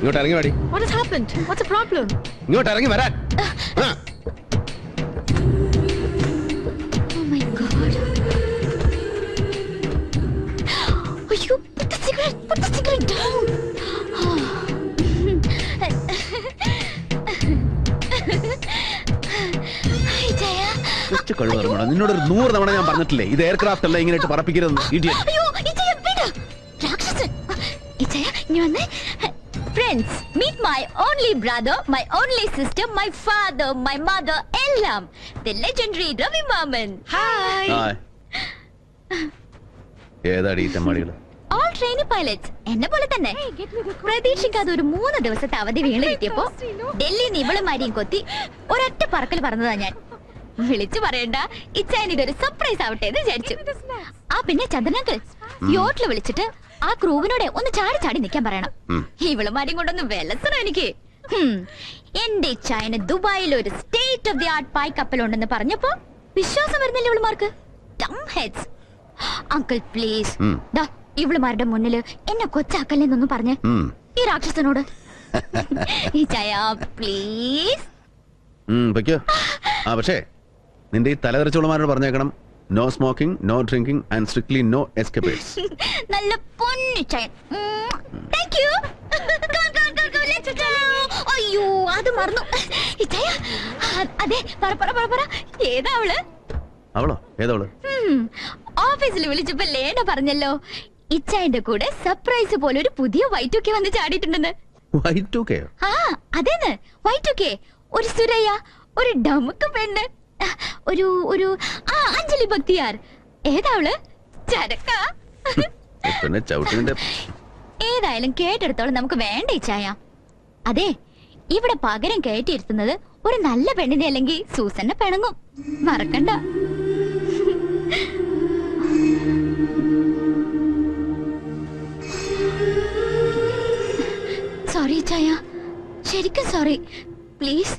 ഇങ്ങോട്ട് ഇറങ്ങി വാടി. What has happened? What's the problem? ഇങ്ങോട്ട് ഇറങ്ങി വരാൻ. Oh my God. You put the cigarette down. നിന്നോട് 100 തവണ ഞാൻ പറഞ്ഞിട്ടില്ലേ ഇത് എയർക്രാഫ്റ്റ് അല്ല ഇങ്ങനെ പറപ്പിക്കരുത്. Friends, meet my only brother, my only sister, my father, my mother, Ellam, the legendary Ravi Maman. Hi. ഏതാടി തെമ്മാടികള്? All trainee pilots. എന്നെ പോലെ തന്നെ. പ്രതീക്ഷിക്കാതെ ഒരു 3 ദിവസത്തെ അവധി വീണ് കിട്ടിയപ്പോ ഡൽഹിയിൽ ഇവളുമാരിയും കൊത്തി ഒരൊറ്റ പറക്കൽ പറഞ്ഞതാ ഞാൻ. വിളിച്ചു പറയണ്ട, ഇച്ചായന് ഇതൊരു സർപ്രൈസ് ആവട്ടെ എന്ന് വിചാരിച്ചു. പിന്നെ ചന്ദ്രനങ്കിൾ യോട്ടില് വിളിച്ചിട്ട് ആ ക്രൂവിനോടെ ഒന്ന് ചാടി നിൽക്കാൻ പറയണം. ഇവളുമാരെയും കൊണ്ടൊന്ന് വെലസണം എനിക്ക്. എന്റെ ഇച്ചായന് ദുബായിൽ ഒരു സ്റ്റേറ്റ് ഓഫ് ദി ആർട്ട് പായ് കപ്പലുണ്ടെന്ന് പറഞ്ഞപ്പോ വിശ്വാസം വരുന്നില്ല ഇവളുമാർക്ക്. ഡം ഹെഡ്സ്. അങ്കിൾ പ്ലീസ് ഇവളുമാരുടെ മുന്നില് എന്നെ കൊച്ചാക്കല്ലെന്നൊന്നും പറഞ്ഞ് ഈ രാക്ഷസനോട്. ഇച്ചായ പ്ലീസ്. പക്ഷേ നിന്റെ ഈ തലതെറിച്ചോളുമാരോട് പറഞ്ഞേക്കണം, no smoking, no drinking and strictly no escapers. നല്ല പൊന്നിച്ചായൻ. താങ്ക്യൂ. അയ്യോ അത് മറന്നു. ഇച്ചായ അതെ പറ ഏതാ അവള്? അവളോ? ഏതവള്? ഓഫീസിൽ വിളിച്ചപ്പോ ലേന പറഞ്ഞല്ലോ ഇച്ചായന്റെ കൂടെ സർപ്രൈസ് പോലെ ഒരു പുതിയ Y2K വന്ന് ചാടിയിട്ടുണ്ടെന്ന്. Y2K? അതേന്ന് Y2K. ഒരു സുരയ്യ, ഒരു ഡമുക്ക് പെണ്ണ്, ഒരു അഞ്ജലി ഭക്തിയാർ. ഏതാവള്? ചരക്ക. ഏതായാലും കേട്ടെടുത്തോളം നമുക്ക് വേണ്ട ഇച്ചായ. അതെ ഇവിടെ പകരം കയറ്റിയിരുത്തുന്നത് ഒരു നല്ല പെണ്ണിനെ അല്ലെങ്കിൽ സൂസന്നെ പിണങ്ങും. മറക്കണ്ട. സോറി ചായ, ശരിക്കും sorry. Please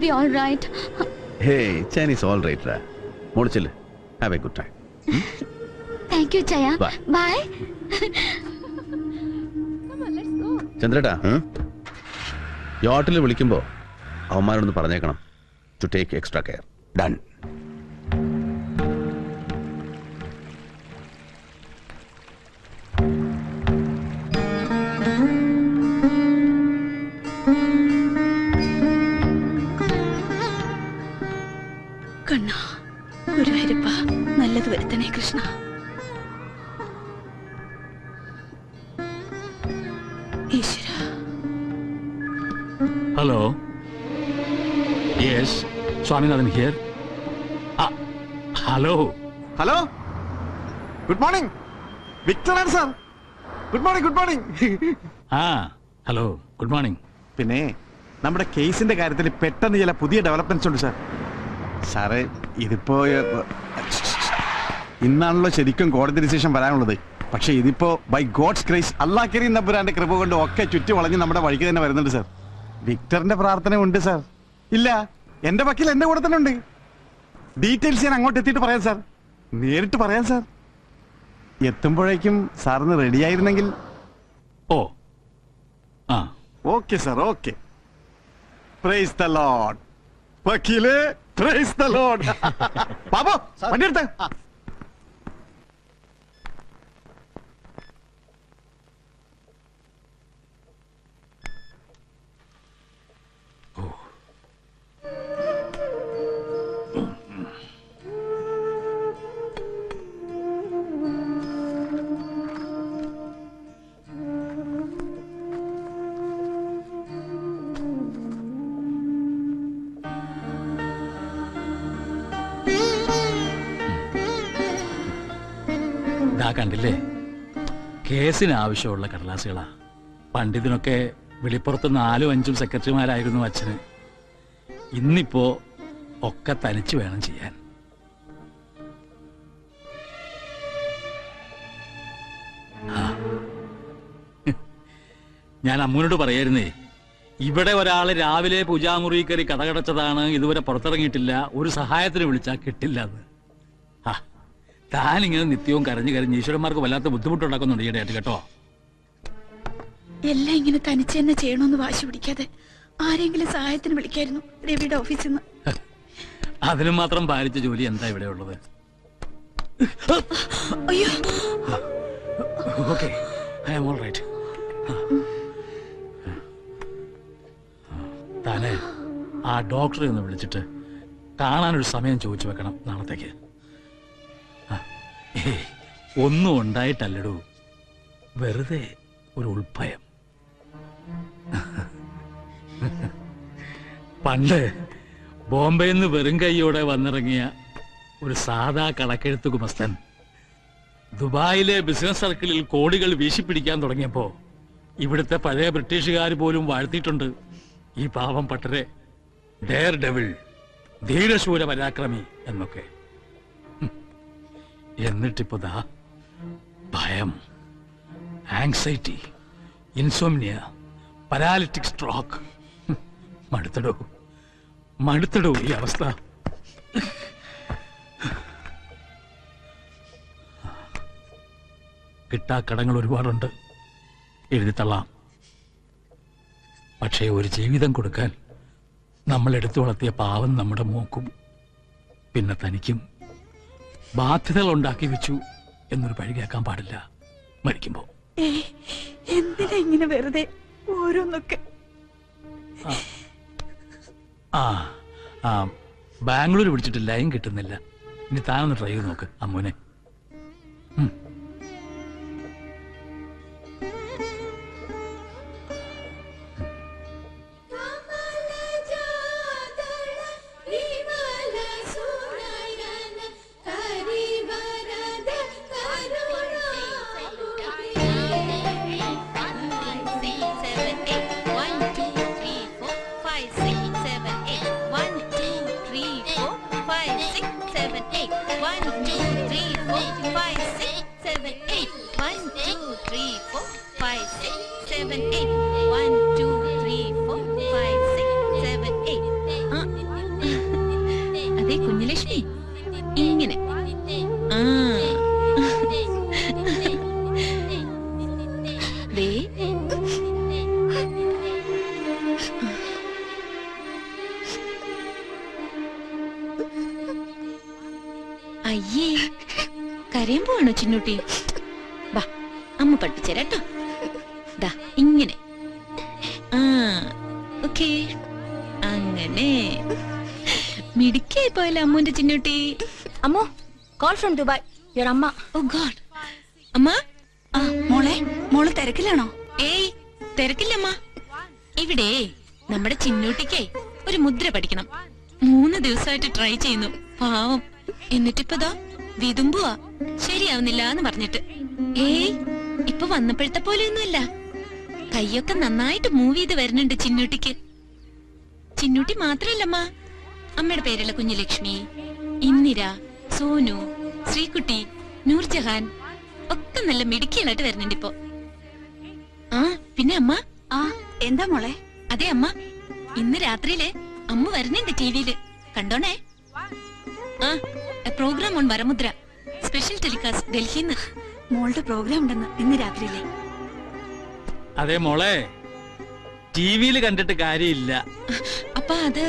be all right. Hey, Chinese all right ra. മോളിച്ചില്ല. Have a good time. Thank you Chaya. Bye. ചന്ദ്രേട്ടാ, യോട്ടിൽ വിളിക്കുമ്പോ അവന്മാരോടൊന്ന് പറഞ്ഞേക്കണം to take extra care. Done. കണ്ണ ഗുരുവായൂരപ്പ നല്ലത് വരുത്തണേ കൃഷ്ണ. ഈശ്വര. Hello. Yes, Swaminathan here. Hello. Hello, good morning. Victor ആണ് sir. Good morning. Hello, good morning. പിന്നെ നമ്മുടെ കേസിന്റെ കാര്യത്തിൽ പെട്ടെന്ന് ചില പുതിയ ഡെവലപ്മെന്റ്സ് ഉണ്ട് സാർ. സാറേ ഇതിപ്പോ ഇന്നാണല്ലോ ശരിക്കും കോടതി ഡിസിഷൻ വരാനുള്ളത്. പക്ഷെ ഇതിപ്പോ ബൈ ഗോഡ്സ് ഗ്രേസ് അല്ലാഹ് കരീം നമ്പുരാന്റെ കൃപ കൊണ്ട് ഒക്കെ ചുറ്റി വളഞ്ഞ് നമ്മുടെ വഴിക്ക് തന്നെ വരുന്നുണ്ട് സാർ. വിക്ടറിന്റെ പ്രാർത്ഥന ഉണ്ട് സാർ. ഇല്ല, എന്റെ വക്കീൽ എന്റെ കൂടെ തന്നെ ഉണ്ട്. ഡീറ്റെയിൽസ് ഞാൻ അങ്ങോട്ട് എത്തിയിട്ട് പറയാം സാർ. നേരിട്ട് പറയാം സാർ. എത്തുമ്പോഴേക്കും സാറിന് റെഡി ആയിരുന്നെങ്കിൽ. Okay sir, okay. Praise the lord. വക്കീലേ, പ്രൈസ് ദ ലോർഡ്. ബാബു വണ്ടി എടുത്തേ. കണ്ടില്ലേ, കേസിന് ആവശ്യമുള്ള കടലാസുകളാ. പണ്ടിതിനൊക്കെ വെളിപ്പുറത്ത് 4-5 സെക്രട്ടറിമാരായിരുന്നു അച്ഛന്. ഇന്നിപ്പോ ഒക്കെ തനിച്ച് വേണം ചെയ്യാൻ. ഞാൻ അമ്മൂനോട് പറയായിരുന്നേ, ഇവിടെ ഒരാള് രാവിലെ പൂജാമുറി കയറി കടകടച്ചതാണ്, ഇതുവരെ പുറത്തിറങ്ങിയിട്ടില്ല, ഒരു സഹായത്തിന് വിളിച്ചാൽ കിട്ടില്ല എന്ന്. താനിങ്ങനെ നിത്യവും കരഞ്ഞ് ഈശ്വരന്മാർക്ക് വല്ലാത്ത ബുദ്ധിമുട്ടുണ്ടാക്കുന്നുണ്ട് ഈയിടെയായിട്ട് കേട്ടോ. എല്ലാം ഇങ്ങനെ തനിച്ച് തന്നെ ചെയ്യണമെന്ന് വാശി പിടിക്കാതെ ആരെങ്കിലും സഹായത്തിന് വിളിക്കായിരുന്നു രവിയുടെ ഓഫീസിൽ നിന്ന്. അതിനും മാത്രം ഭാരിച്ച ജോലി എന്താ ഇവിടെ ഉള്ളത്? അയ്യോ, okay, I am all right. താനെ ആ ഡോക്ടറെ ഒന്ന് വിളിച്ചിട്ട് കാണാനൊരു സമയം ചോദിച്ചു വെക്കണം നാളത്തേക്ക്. ഒന്നും ഉണ്ടായിട്ടല്ലടൂ, വെറുതെ ഒരു ഉൾഭയം. പണ്ട് ബോംബെയിൽ നിന്ന് വെറും കൈയോടെ വന്നിറങ്ങിയ ഒരു സാധാ കണക്കെഴുത്ത് ഗുമസ്തൻ ദുബായിലെ ബിസിനസ് സർക്കിളിൽ കോടികൾ വീശിപ്പിടിക്കാൻ തുടങ്ങിയപ്പോ ഇവിടുത്തെ പഴയ ബ്രിട്ടീഷുകാർ പോലും വാഴ്ത്തിയിട്ടുണ്ട് ഈ പാവം പട്ടരെ ഡെയർ ഡെവിൾ, ധീരശൂര പരാക്രമി എന്നൊക്കെ. എന്നിട്ടിപ്പോ ദാ ഭയം, ആങ്സൈറ്റി, ഇൻസോംനിയ, പാരാലിറ്റിക് സ്ട്രോക്ക്. മടുത്തടോ ഈ അവസ്ഥ. കിട്ടാക്കടങ്ങൾ ഒരുപാടുണ്ട്, എഴുതിത്തള്ളാം. പക്ഷേ ഒരു ജീവിതം കൊടുക്കാൻ നമ്മൾ എടുത്തു വളർത്തിയ പാവം നമ്മുടെ മോക്കും പിന്നെ തനിക്കും ബാധ്യതകൾ ഉണ്ടാക്കി വെച്ചു എന്നൊരു പഴി കേൾക്കാൻ പാടില്ല മരിക്കുമ്പോ. എന്തിനാ ഇങ്ങനെ വെറുതെ ഓരോന്നൊക്കെ? ബാംഗ്ലൂർ പിടിച്ചിട്ട് ലൈൻ കിട്ടുന്നില്ല. ഇനി താനൊന്ന് ട്രൈ ചെയ്ത് നോക്ക് അമ്മൂനെ. അതെ കുഞ്ഞലക്ഷ്മി, ഇങ്ങനെ അയ്യേ, കരയുമ്പോണോ ചിന്നൂട്ടി? വാ, അമ്മ പഠിപ്പിച്ചേരാട്ടോ. ദാ ഇങ്ങനെ. ഓക്കേ, അങ്ങനെ മിടുക്കിയായി പോയല്ലോ അമ്മൂന്റെ ചിന്നൂട്ടി. അമ്മോ, കോൾ ഫ്രം ദുബായ്. യുവർ അമ്മ. ഓ ഗോഡ്. അമ്മ. മോള് തിരക്കിലാണോ? ഏയ്, തിരക്കില്ലമ്മ. ഇവിടെ നമ്മുടെ ചിന്നൂട്ടിക്കേ ഒരു മുദ്ര പഠിക്കണം. 3 ദിവസമായിട്ട് ട്രൈ ചെയ്യുന്നു, പാവം. എന്നിട്ടിപ്പതാ വിതുമ്പുവാ, ശരിയാവുന്നില്ല എന്ന് പറഞ്ഞിട്ട്. ഏയ്, ഇപ്പൊ വന്നപ്പോഴത്തെ പോലെയൊന്നുമല്ല. കൈയൊക്കെ നന്നായിട്ട് മൂവ് ചെയ്ത് വരുന്നുണ്ട് ചിന്നൂട്ടിക്ക്. ചിന്നൂട്ടി മാത്രല്ലമ്മ, അമ്മയുടെ പേരുള്ള കുഞ്ഞുലക്ഷ്മി, ഇന്ദിര, സോനു, ശ്രീകുട്ടി, നൂർജഹാൻ ഒക്കെ നല്ല മിടുക്കികളായിട്ട് വരുന്നുണ്ട് ഇപ്പൊ. പിന്നെ അമ്മ. എന്താ മോളെ? അതെ അമ്മ, ഇന്ന് രാത്രിയില് അമ്മ വരുന്നുണ്ട് ടിവിയില്, കണ്ടോണേ. Program on Varamudra, special telecast ഡൽഹിന്ന്. മോളുടെ പ്രോഗ്രാം ഉണ്ടെന്ന് ഇന്ന് രാത്രിയിലെ. അതെ മോളെ, ടിവിയിൽ കണ്ടിട്ട് കാര്യമില്ല. അപ്പൊ അത്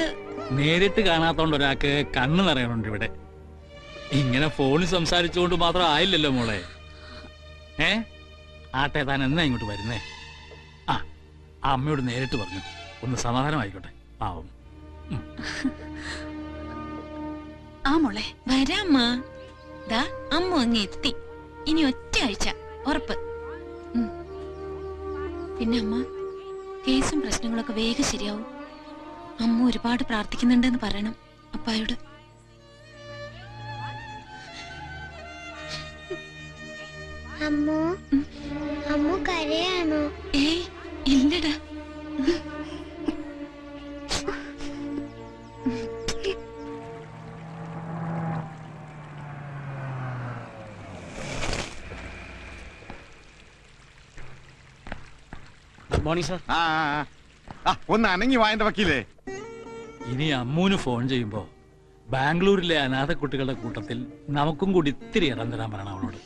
നേരിട്ട് കാണാത്തോണ്ട് ഒരാൾക്ക് കണ്ണ് നിറയണുണ്ട് ഇവിടെ. ഇങ്ങനെ ഫോണിൽ സംസാരിച്ചുകൊണ്ട് മാത്രം ആയില്ലല്ലോ മോളെ. ആട്ടെ, താൻ എന്നാ ഇങ്ങോട്ട് വരുന്നേ? ആ അമ്മയോട് നേരിട്ട് പറഞ്ഞു, ഒന്ന് സമാധാനമായിക്കോട്ടെ പാവം. മോളെ വരാമ്മ. ദാ അമ്മ അങ്ങ് എത്തി. ഇനി ഒറ്റ ആഴ്ച ഉറപ്പ്. പിന്നെ അമ്മ, കേസും പ്രശ്നങ്ങളൊക്കെ വേഗം ശരിയാവും. അമ്മ ഒരുപാട് പ്രാർത്ഥിക്കുന്നുണ്ടെന്ന് പറയണം അപ്പായോട്. അമ്മു കരയാണോ? ഏയ് ഇല്ലടാ. Morning sir. ഒന്ന് അനങ്ങി വായന്റെ വക്കീലേ. ഇനി അമ്മൂന് ഫോൺ ചെയ്യുമ്പോ ബാംഗ്ലൂരിലെ അനാഥ കുട്ടികളുടെ കൂട്ടത്തിൽ നമുക്കും കൂടി ഇത്തിരി ഇടം തരാൻ പറയണം അവളോട്.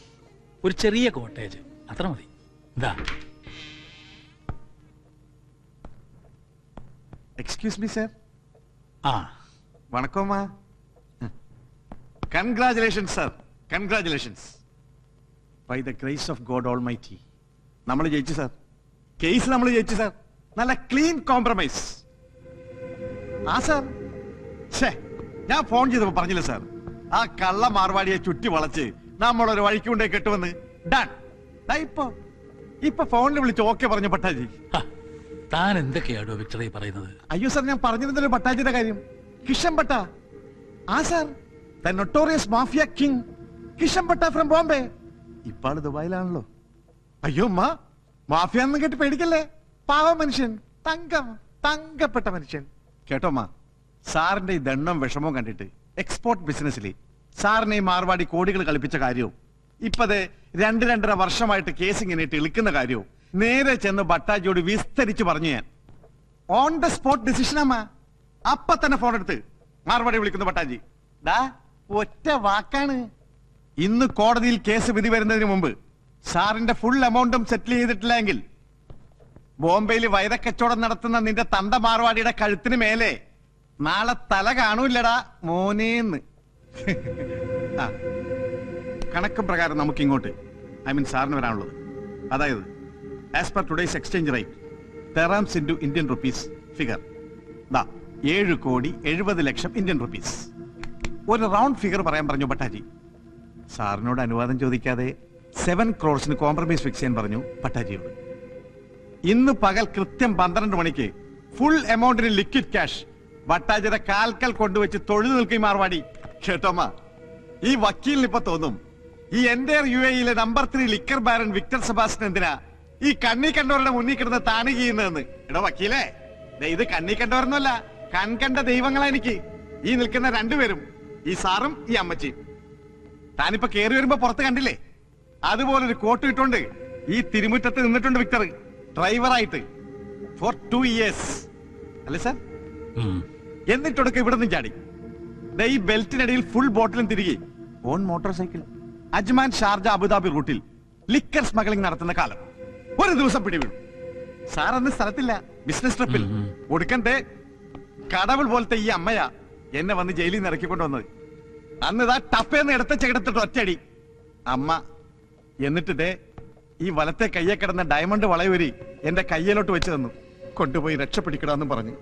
ഒരു ചെറിയ കോട്ടേജ്, അത്ര മതി. ഇതാ എക്സ്ക്യൂസ് മീ സർ. ആ വണക്കോമാ. Congratulations sir, congratulations. By the grace of God almighty നമ്മൾ ജയിച്ചു സാർ. കേസ് നമ്മൾ ജയിച്ചു സാർ. നല്ല ക്ലീൻ കോംപ്രമൈസ്. ആ സാർ, ഞാൻ ഫോൺ ചെയ്തപ്പോ പറഞ്ഞില്ല സാർ, ആ കള്ള മാർവാടിയെ ചുറ്റി വളച്ച് നമ്മളൊരു വഴിക്ക് കൊണ്ടേ കെട്ടുവന്ന്. ഡൺ. ഇപ്പൊ ഫോണിൽ വിളിച്ച് ഓക്കെ പറഞ്ഞു പട്ടാജി. ഹ, താൻ എന്തൊക്കെയാണോ വിക്ടറി പറയുന്നത്? അയ്യോ സാർ, ഞാൻ പറഞ്ഞിരുന്നല്ലോ പട്ടാജിയുടെ കാര്യം. കിഷൻ പട്ട. ആ sir, the notorious mafia king Kishan പട്ട ഫ്രം ബോംബെ. ഇപ്പാള് ദുബായിലാണല്ലോ. അയ്യോ മാഫിയ എന്ന് കേട്ട് പേടിക്കല്ലേ. പാവ മനുഷ്യൻ, തങ്കപ്പെട്ട മനുഷ്യൻ. കേട്ടോ സാറിന്റെ ഈ ദണ്ണം വിഷമവും കണ്ടിട്ട് എക്സ്പോർട്ട് ബിസിനസ്സിൽ സാറിനെ ഈ മാർവാടി കോടികൾ കളിപ്പിച്ച കാര്യവും ഇപ്പതേ 2-2.5 വർഷമായിട്ട് കേസ് ഇങ്ങനെ ഇളിക്കുന്ന കാര്യവും നേരെ ചെന്ന് ഭട്ടാജിയോട് വിസ്തരിച്ച് പറഞ്ഞു. ഞാൻ ഓൺ ദ സ്പോട്ട് ഡിസിഷൻ അപ്പൊ തന്നെ ഫോൺ എടുത്ത് മാർവാടി വിളിക്കുന്നു ഭട്ടാജി. ഒറ്റ വാക്കാണ്. ഇന്ന് കോടതിയിൽ കേസ് വിധി വരുന്നതിന് മുമ്പ് സാറിന്റെ ഫുൾ എമൗണ്ടും സെറ്റിൽ ചെയ്തിട്ടില്ല എങ്കിൽ ബോംബെയിൽ വൈരക്കച്ചവടം നടത്തുന്ന നിന്റെ തന്ത മാർവാടിയുടെ കഴുത്തിന് മേലെ നാളെ തല കാണൂല്ലടാ മോനേന്ന്. കണക്ക് പ്രകാരം നമുക്ക് ഇങ്ങോട്ട് സാറിന് വരാനുള്ളത്, അതായത് as per today's exchange rate terms into Indian rupees figure 7,70,00,000 Indian rupees. ഒരു റൗണ്ട് ഫിഗർ പറയാൻ പറഞ്ഞു ഭട്ടാജി. സാറിനോട് അനുവാദം ചോദിക്കാതെ 7 crores കോംപ്രമൈസ് ഫിക്സ് ചെയ്യാൻ പറഞ്ഞു ഭട്ടാജിയോട്. ഇന്ന് പകൽ കൃത്യം 12 മണിക്ക് ഫുൾ എമൗണ്ടിന് ലിക്വിഡ് ക്യാഷ് ഭട്ടാജിയുടെ കാൽക്കൽ കൊണ്ടുവച്ച് തൊഴുതു നിൽക്കും മാർവാടി. കേട്ടോമ്മ, ഈ വക്കീലിന് ഇപ്പൊ തോന്നും ഈ entire UAE number 3 liquor baron Victor Sebastian എന്തിനാ ഈ കണ്ണി കണ്ടവരുടെ മുന്നിൽ കിടന്ന് താണി ചെയ്യുന്നതെന്ന്. എടോ വക്കീലേ, ഇത് കണ്ണി കണ്ടവരൊന്നുമല്ല, കൺകണ്ട ദൈവങ്ങളാ എനിക്ക് ഈ നിൽക്കുന്ന രണ്ടുപേരും, ഈ സാറും ഈ അമ്മച്ചിയും. താനിപ്പോ കേറി വരുമ്പോ പുറത്ത് കണ്ടില്ലേ, അതുപോലൊരു കോട്ട് ഇട്ടോണ്ട് ഈ തിരുമുറ്റത്ത് നിന്നിട്ടുണ്ട് വിക്ടർ ഡ്രൈവറായിട്ട് ഫോർ 2 years. അല്ലേ സാർ? എന്നിട്ടൊക്കെ ഇവിടെ നിന്ന് ചാടി ഈ ബെൽറ്റിനിടയിൽ ഫുൾ ബോട്ടിലും തിരികെ on motor cycle Ajman Sharjah Abu Dhabi റൂട്ടിൽ ലിക്കർ സ്മഗ്ലിംഗ് നടത്തുന്ന കാലം ഒരു ദിവസം പിടിവിടും. സാർ അന്ന് സ്ഥലത്തില്ല, ബിസിനസ് ട്രിപ്പിൽ. ഒടുക്കത്തെ കടവുൾ പോലത്തെ ഈ അമ്മയാ എന്നെ വന്ന് ജയിലിൽ നിന്ന് ഇറക്കിക്കൊണ്ടുവന്നത്. അന്ന് ഇതാ ടപ്പേന്ന് എടുത്ത ചെകിടത്തിട്ട് ഒറ്റയടി അമ്മ. എന്നിട്ട് ഈ വലത്തെ കയ്യെ കിടന്ന ഡയമണ്ട് വളയൂരി എന്റെ കയ്യിലോട്ട് വെച്ച് തന്നു. കൊണ്ടുപോയി രക്ഷപ്പെടിക്കണമെന്ന് പറഞ്ഞു.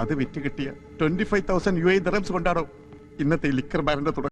അത് വിറ്റ് കിട്ടിയ 25,000 UAE dirhams കൊണ്ടാണോ ഇന്നത്തെ ലിക്കർ ബാരന്റെ തുടക്കം.